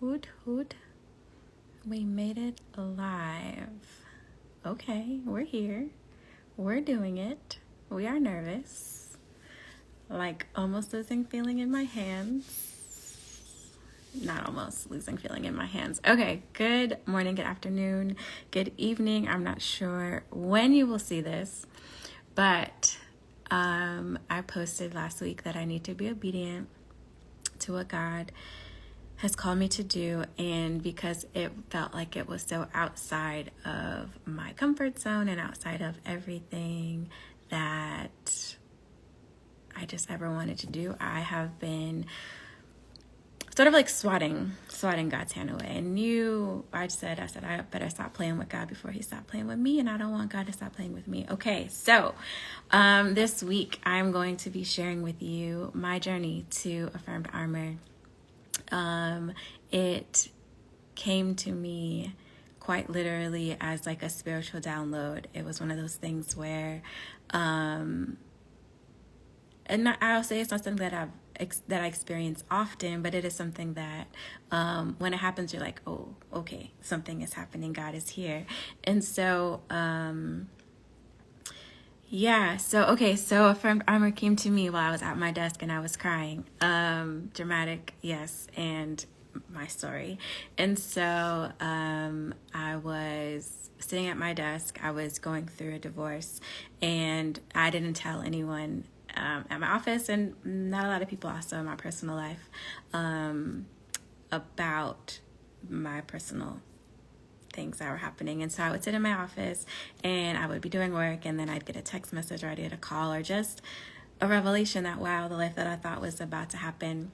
Hoot, hoot. We made it live. Okay, we're here. We're doing it. We are nervous. Like almost losing feeling in my hands. Not almost losing feeling in my hands. Okay, good morning, good afternoon, good evening. I'm not sure when you will see this, but I posted last week that I need to be obedient to what God has called me to do, and because it felt like it was so outside of my comfort zone and outside of everything that I just ever wanted to do, I have been sort of like swatting God's hand away. And I said I better stop playing with God before he stopped playing with me, and I don't want God to stop playing with me. Okay, so this week I'm going to be sharing with you my journey to Affirmed Armor. It came to me quite literally as like a spiritual download. It was one of those things where, and I'll say it's not something that I experience often, but it is something that when it happens, you're like, oh, okay, something is happening. God is here. And so, so Affirmed Armor came to me while I was at my desk and I was crying. Dramatic, yes, and my story. And so I was sitting at my desk. I was going through a divorce, and I didn't tell anyone at my office, and not a lot of people also in my personal life about my personal things that were happening. And so I would sit in my office and I would be doing work, and then I'd get a text message or I'd get a call or just a revelation that, wow, the life that I thought was about to happen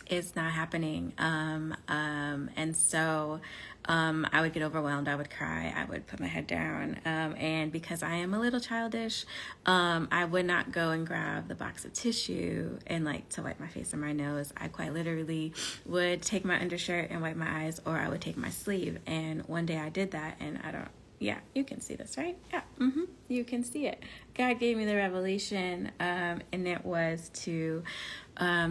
is not happening. And so I would get overwhelmed. I would cry. I would put my head down. And because I am a little childish, I would not go and grab the box of tissue and like to wipe my face and my nose. I quite literally would take my undershirt and wipe my eyes, or I would take my sleeve. And one day I did that, and yeah, you can see this, right? Yeah, you can see it. God gave me the revelation, and it was to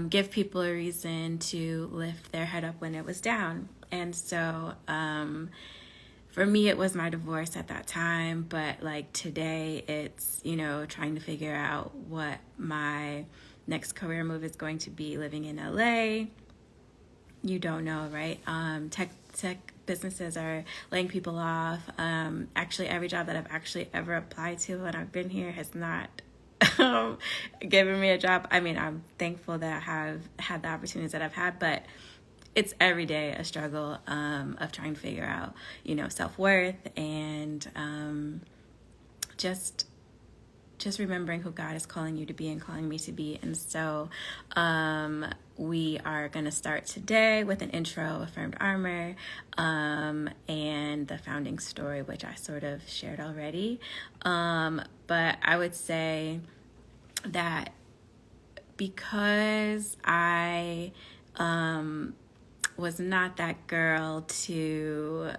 give people a reason to lift their head up when it was down. And so for me, it was my divorce at that time, but like today, it's, trying to figure out what my next career move is going to be. Living in LA, you don't know, right? Tech businesses are laying people off. Actually, every job that I've actually ever applied to when I've been here has not given me a job. I mean, I'm thankful that I have had the opportunities that I've had, but it's every day a struggle of trying to figure out, self-worth and just remembering who God is calling you to be and calling me to be. And so we are going to start today with an intro of Affirmed Armor and the founding story, which I sort of shared already. But I would say that because I was not that girl to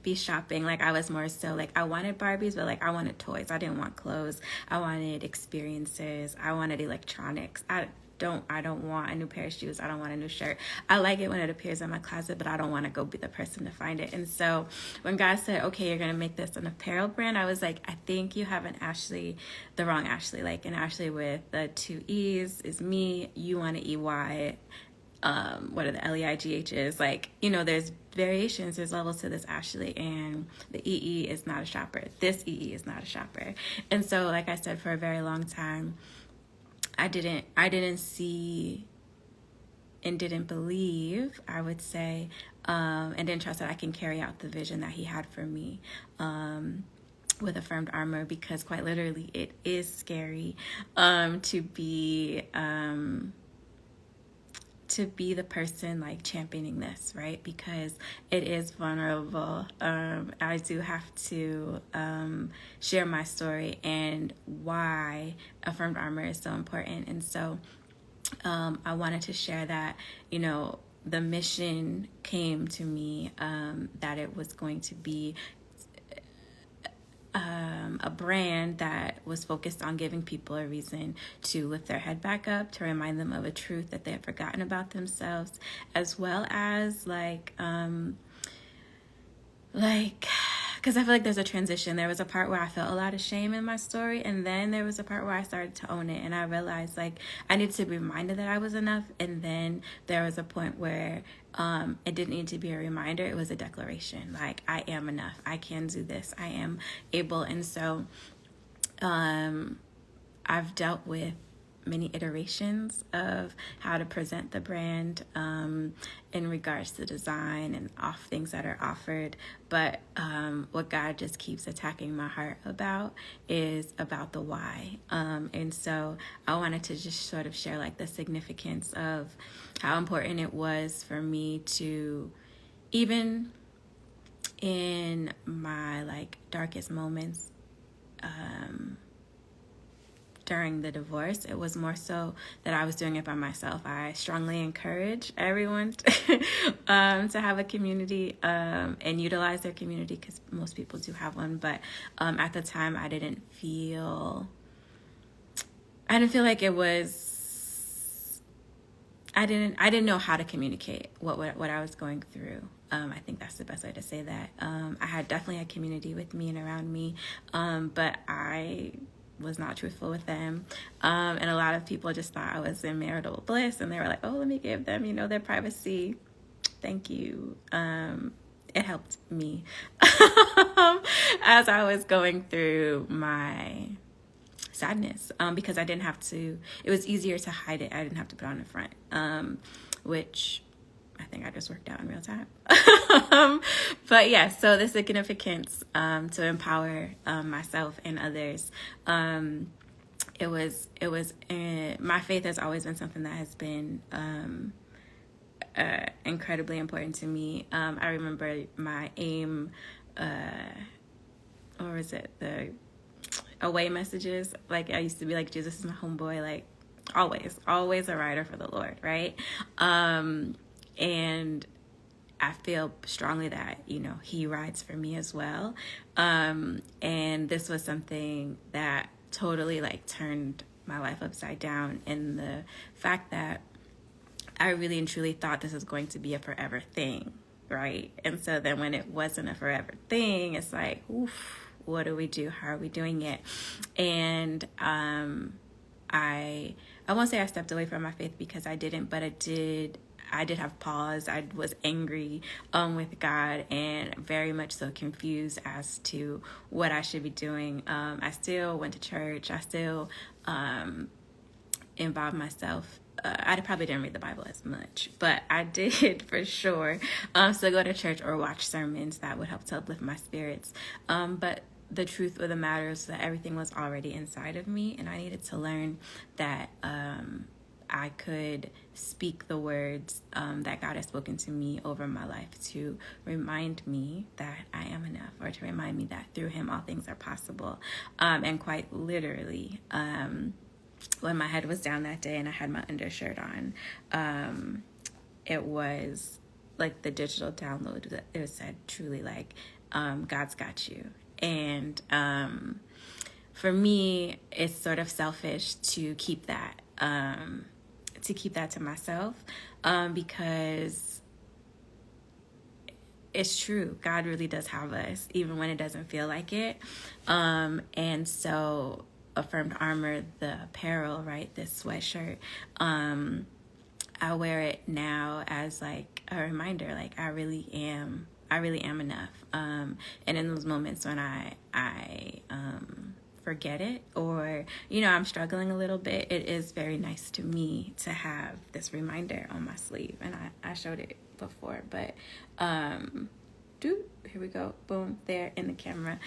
be shopping. Like I was more so like I wanted Barbies, but like I wanted toys. I didn't want clothes. I wanted experiences. I wanted electronics. I don't want a new pair of shoes. I don't want a new shirt. I like it when it appears in my closet, but I don't want to go be the person to find it. And so when God said, okay, you're going to make this an apparel brand, I was like, I think you have the wrong Ashlee. Like an Ashlee with the 2 E's is me. You want an EY. What are the LEIGHs? Like, there's variations, there's levels to this Ashlee, and the EE is not a shopper. This EE is not a shopper. And so, like I said, for a very long time, I didn't see and didn't believe, I would say, and didn't trust that I can carry out the vision that he had for me with Affirmed Armor, because quite literally it is scary to be the person like championing this, right? Because it is vulnerable. I do have to share my story and why Affirmed Armor is so important. And so I wanted to share that, the mission came to me, that it was going to be a brand that was focused on giving people a reason to lift their head back up, to remind them of a truth that they had forgotten about themselves, as well as because I feel like there's a transition. There was a part where I felt a lot of shame in my story, and then there was a part where I started to own it, and I realized like I needed to be reminded that I was enough. And then there was a point where it didn't need to be a reminder. It was a declaration. Like, I am enough. I can do this. I am able. And so I've dealt with many iterations of how to present the brand in regards to design and things that are offered. But what God just keeps attacking my heart about is about the why. And so I wanted to just sort of share like the significance of how important it was for me to, even in my like darkest moments, during the divorce, it was more so that I was doing it by myself. I strongly encourage everyone to have a community and utilize their community, because most people do have one. But at the time, I didn't feel like it was. I didn't know how to communicate what I was going through. I think that's the best way to say that. I had definitely a community with me and around me, but I was not truthful with them. And a lot of people just thought I was in marital bliss, and they were like, oh, let me give them, their privacy. Thank you. It helped me as I was going through my sadness, because I didn't have to, it was easier to hide it. I didn't have to put on the front, which I think I just worked out in real time. But yeah, so the significance to empower myself and others. It was my faith has always been something that has been incredibly important to me. I remember my aim, or was it the away messages? Like, I used to be like, Jesus is my homeboy, like always a rider for the Lord, right? And I feel strongly that, he rides for me as well. And this was something that totally like turned my life upside down, in the fact that I really and truly thought this was going to be a forever thing, right? And so then when it wasn't a forever thing, it's like, oof, what do we do? How are we doing it? And I won't say I stepped away from my faith, because I didn't, but I did have pause. I was angry with God, and very much so confused as to what I should be doing. I still went to church. I still involved myself. I probably didn't read the Bible as much, but I did for sure still go to church or watch sermons that would help to uplift my spirits. But the truth of the matter is that everything was already inside of me, and I needed to learn that I could speak the words that God has spoken to me over my life, to remind me that I am enough, or to remind me that through Him all things are possible. And quite literally, when my head was down that day and I had my undershirt on, it was like the digital download that it said truly like, God's got you. And for me, it's sort of selfish to keep that to myself, because it's true. God really does have us, even when it doesn't feel like it. And so Affirmed Armor, the apparel, right, this sweatshirt, I wear it now as like a reminder, like I really am enough. And in those moments when I forget it, or I'm struggling a little bit, it is very nice to me to have this reminder on my sleeve. And I showed it before, but here we go, boom, there in the camera.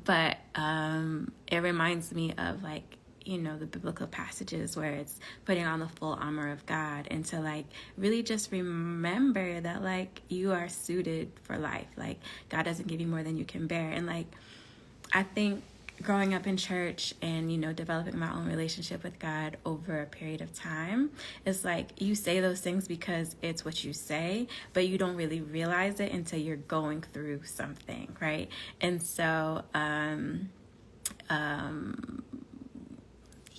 But it reminds me of like, the biblical passages where it's putting on the full armor of God, and to like really just remember that like you are suited for life. Like, God doesn't give you more than you can bear. And like, I think growing up in church and, developing my own relationship with God over a period of time, it's like you say those things because it's what you say, but you don't really realize it until you're going through something, right? And so,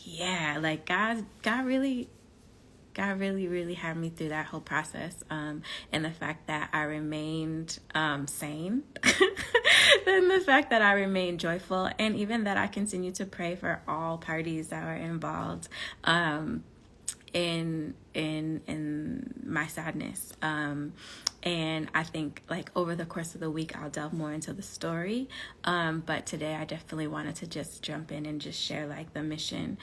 yeah, like God really really had me through that whole process, and the fact that I remained sane, and the fact that I remained joyful, and even that I continue to pray for all parties that are involved in my sadness. And I think like over the course of the week, I'll delve more into the story. But today I definitely wanted to just jump in and just share like the mission,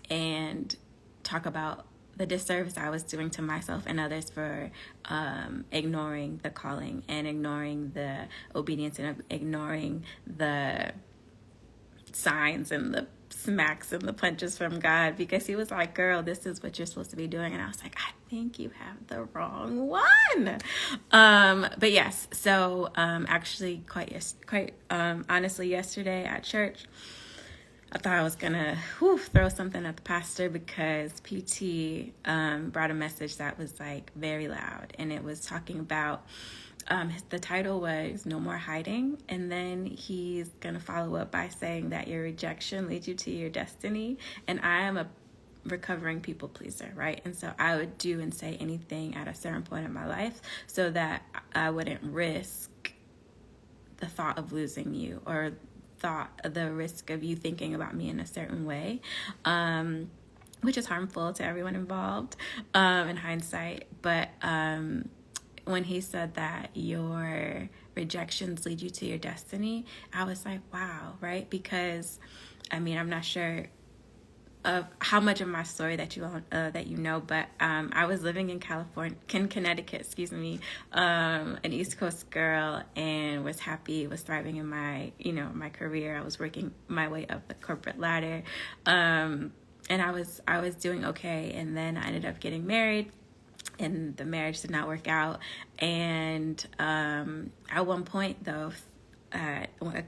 and talk about the disservice I was doing to myself and others for ignoring the calling and ignoring the obedience and ignoring the signs and the smacks and the punches from God, because he was like, girl, this is what you're supposed to be doing. And I was like, I think you have the wrong one. But yes, so actually quite honestly, yesterday at church, I thought I was going to throw something at the pastor, because PT brought a message that was like very loud, and it was talking about, the title was No More Hiding, and then he's going to follow up by saying that your rejection leads you to your destiny. And I am a recovering people pleaser, right? And so I would do and say anything at a certain point in my life so that I wouldn't risk the thought of losing you, or the risk of you thinking about me in a certain way, which is harmful to everyone involved in hindsight. But when he said that your rejections lead you to your destiny, I was like, wow, right? Because I'm not sure of how much of my story that you know, but I was living in Connecticut, an East Coast girl, and was happy, was thriving in my my career. I was working my way up the corporate ladder, and I was doing okay. And then I ended up getting married, and the marriage did not work out. And at one point, though,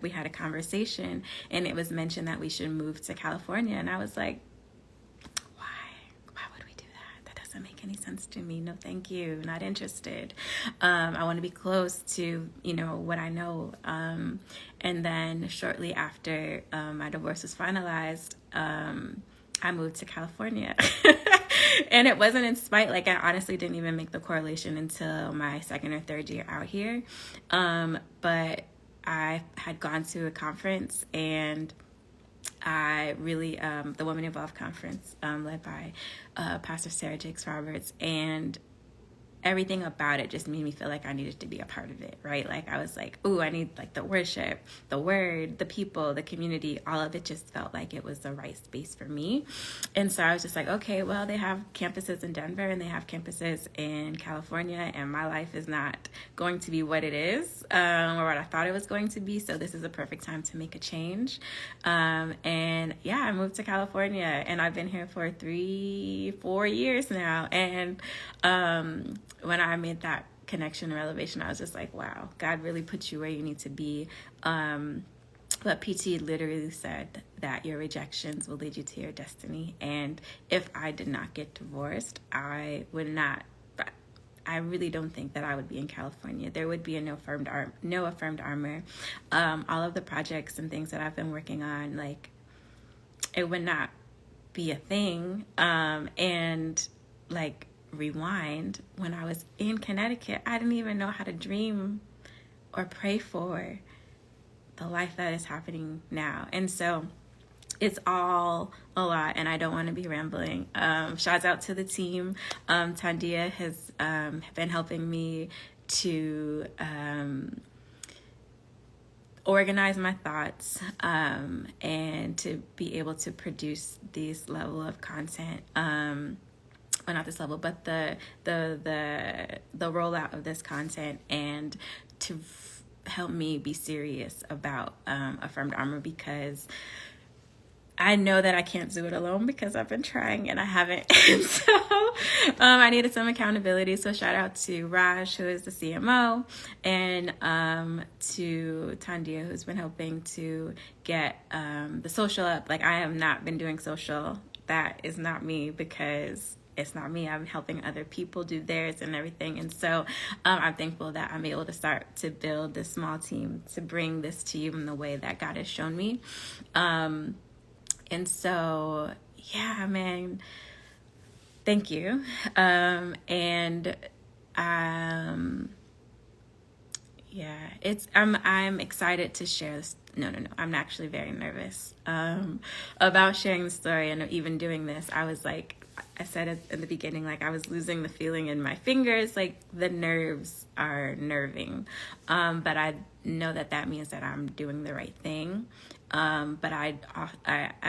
we had a conversation, and it was mentioned that we should move to California, and I was like, why would we do that? That doesn't make any sense to me. No, thank you, not interested. I want to be close to what I know. And then shortly after my divorce was finalized, I moved to California. And it wasn't in spite, like I honestly didn't even make the correlation until my second or third year out here. But I had gone to a conference, and I really, the Women Involved conference, led by Pastor Sarah Jakes Roberts, and everything about it just made me feel like I needed to be a part of it, right? Like I was like, ooh, I need like the worship, the word, the people, the community, all of it just felt like it was the right space for me. And so I was just like, okay, well, they have campuses in Denver and they have campuses in California, and my life is not going to be what it is, or what I thought it was going to be. So this is a perfect time to make a change. And yeah, I moved to California, and I've been here for 3-4 years now. And when I made that connection and revelation, I was just like, wow, God really put you where you need to be. But PT literally said that your rejections will lead you to your destiny. And if I did not get divorced, I really don't think that I would be in California. There would be no Affirmed Armor. All of the projects and things that I've been working on, like, it would not be a thing. And like, rewind, when I was in Connecticut, I didn't even know how to dream or pray for the life that is happening now. And so it's all a lot, and I don't want to be rambling. Shouts out to the team. Tandia has been helping me to organize my thoughts, and to be able to produce this level of content. Well, not this level, but the rollout of this content, and to help me be serious about Affirmed Armor, because I know that I can't do it alone because I've been trying and I haven't. And so I needed some accountability. So shout out to Raj, who is the CMO, and to Tandia, who's been helping to get the social up. Like, I have not been doing social. That is not me, because it's not me. I'm helping other people do theirs and everything. And so I'm thankful that I'm able to start to build this small team to bring this to you in the way that God has shown me. And so, yeah, man, thank you. Yeah, I'm excited to share this. No, I'm actually very nervous about sharing the story and even doing this. I was like, I said it in the beginning, like I was losing the feeling in my fingers, like the nerves are nerving. But I know that means that I'm doing the right thing. But I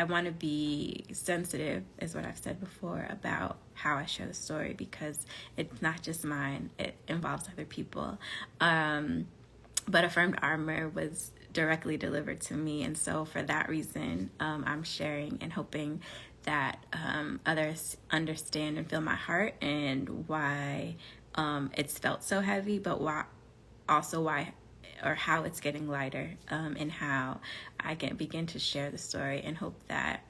want to be sensitive, is what I've said before, about how I share the story, because it's not just mine. It involves other people. But Affirmed Armor was directly delivered to me. And so for that reason, I'm sharing and hoping that others understand and feel my heart and why it's felt so heavy, but why or how it's getting lighter, and how I can begin to share the story, and hope that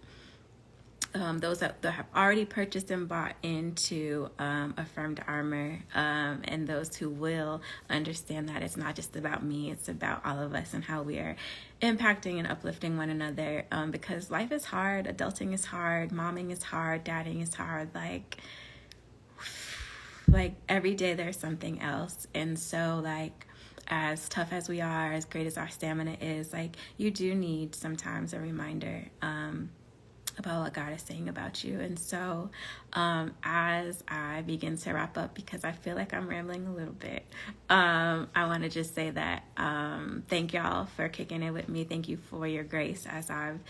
those that have already purchased and bought into Affirmed Armor, and those who will understand that it's not just about me, it's about all of us and how we are impacting and uplifting one another, because life is hard, adulting is hard, momming is hard, dadding is hard, like every day there's something else. And so, like, as tough as we are, as great as our stamina is, like, you do need sometimes a reminder about what God is saying about you. And so as I begin to wrap up, because I feel like I'm rambling a little bit, I want to just say that thank y'all for kicking it with me. Thank you for your grace as I've,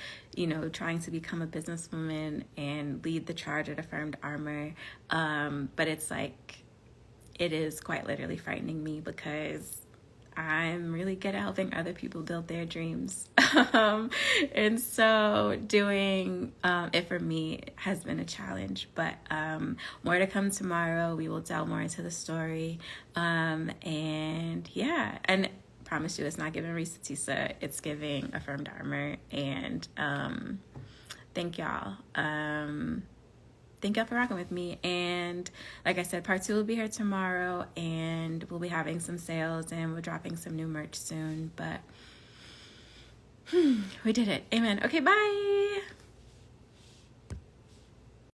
trying to become a businesswoman and lead the charge at Affirmed Armor. But it's like, it is quite literally frightening me, because I'm really good at helping other people build their dreams. And so doing it for me has been a challenge, but more to come tomorrow. We will delve more into the story. And yeah, and promise you, it's not giving Risa Tisa, it's giving Affirmed Armor. And thank y'all. Thank y'all for rocking with me. And like I said, part 2 will be here tomorrow, and we'll be having some sales, and we're dropping some new merch soon. But we did it. Amen. Okay, bye.